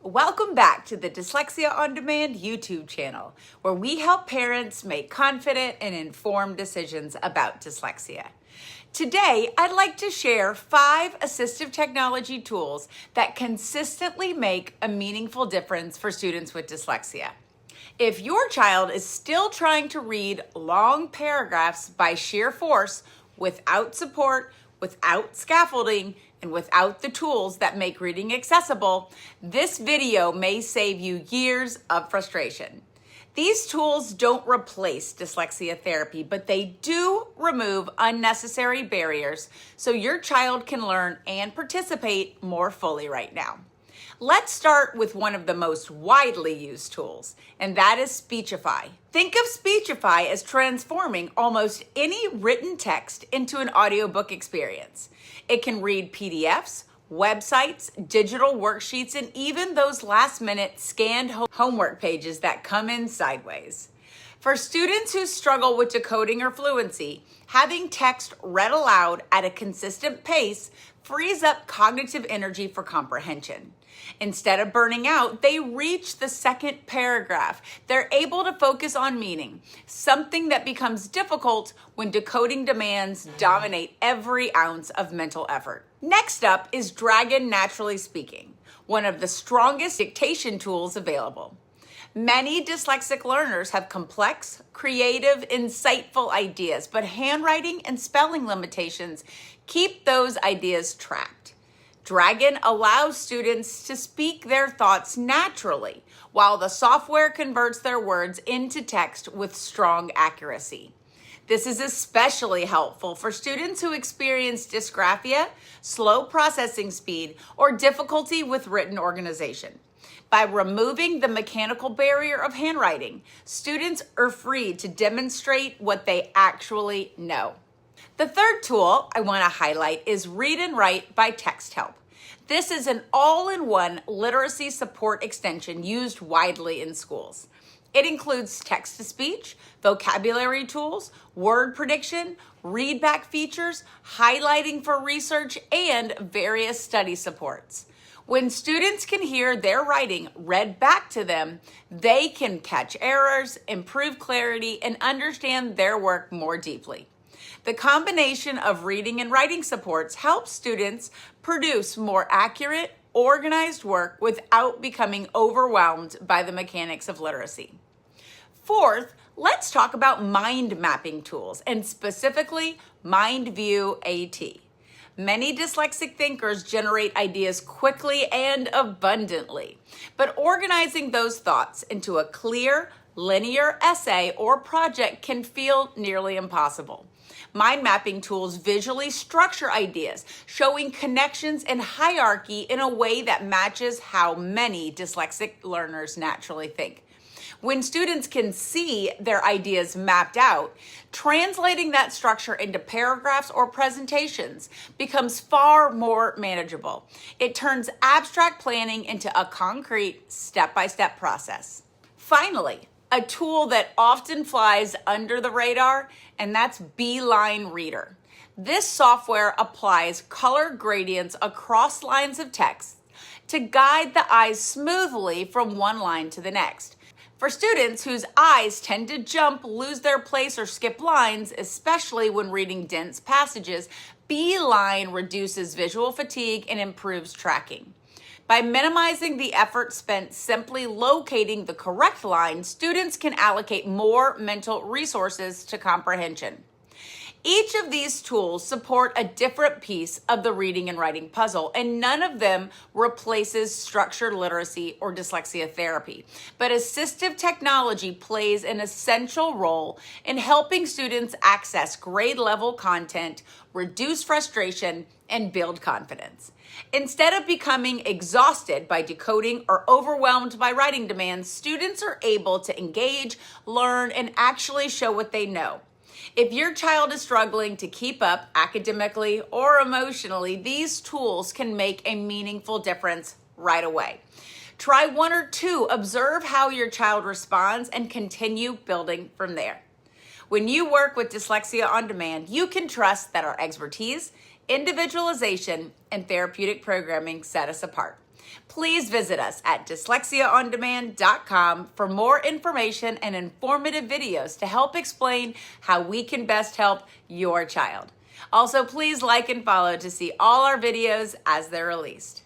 Welcome back to the Dyslexia On Demand YouTube channel, where we help parents make confident and informed decisions about dyslexia. Today, I'd like to share 5 assistive technology tools that consistently make a meaningful difference for students with dyslexia. If your child is still trying to read long paragraphs by sheer force, without support, without scaffolding, and without the tools that make reading accessible, this video may save you years of frustration. These tools don't replace dyslexia therapy, but they do remove unnecessary barriers so your child can learn and participate more fully right now. Let's start with one of the most widely used tools, and that is Speechify. Think of Speechify as transforming almost any written text into an audiobook experience. It can read PDFs, websites, digital worksheets, and even those last-minute scanned homework pages that come in sideways. For students who struggle with decoding or fluency, having text read aloud at a consistent pace frees up cognitive energy for comprehension. Instead of burning out, they reach the second paragraph. They're able to focus on meaning, something that becomes difficult when decoding demands dominate every ounce of mental effort. Next up is Dragon NaturallySpeaking, one of the strongest dictation tools available. Many dyslexic learners have complex, creative, insightful ideas, but handwriting and spelling limitations keep those ideas trapped. Dragon allows students to speak their thoughts naturally, while the software converts their words into text with strong accuracy. This is especially helpful for students who experience dysgraphia, slow processing speed, or difficulty with written organization. By removing the mechanical barrier of handwriting, students are free to demonstrate what they actually know. The third tool I want to highlight is Read&Write by Texthelp. This is an all-in-one literacy support extension used widely in schools. It includes text-to-speech, vocabulary tools, word prediction, readback features, highlighting for research, and various study supports. When students can hear their writing read back to them, they can catch errors, improve clarity, and understand their work more deeply. The combination of reading and writing supports helps students produce more accurate, organized work without becoming overwhelmed by the mechanics of literacy. Fourth, let's talk about mind mapping tools, and specifically MindView AT. Many dyslexic thinkers generate ideas quickly and abundantly, but organizing those thoughts into a clear, linear essay or project can feel nearly impossible. Mind mapping tools visually structure ideas, showing connections and hierarchy in a way that matches how many dyslexic learners naturally think. When students can see their ideas mapped out, translating that structure into paragraphs or presentations becomes far more manageable. It turns abstract planning into a concrete, step-by-step process. Finally, a tool that often flies under the radar, and that's BeeLine Reader. This software applies color gradients across lines of text to guide the eyes smoothly from one line to the next. For students whose eyes tend to jump, lose their place, or skip lines, especially when reading dense passages, BeeLine reduces visual fatigue and improves tracking. By minimizing the effort spent simply locating the correct line, students can allocate more mental resources to comprehension. Each of these tools support a different piece of the reading and writing puzzle, and none of them replaces structured literacy or dyslexia therapy. But assistive technology plays an essential role in helping students access grade-level content, reduce frustration, and build confidence. Instead of becoming exhausted by decoding or overwhelmed by writing demands, students are able to engage, learn, and actually show what they know. If your child is struggling to keep up academically or emotionally, these tools can make a meaningful difference right away. Try 1 or 2, observe how your child responds, and continue building from there. When you work with Dyslexia On Demand, you can trust that our expertise, individualization, and therapeutic programming set us apart. Please visit us at dyslexiaondemand.com for more information and informative videos to help explain how we can best help your child. Also, please like and follow to see all our videos as they're released.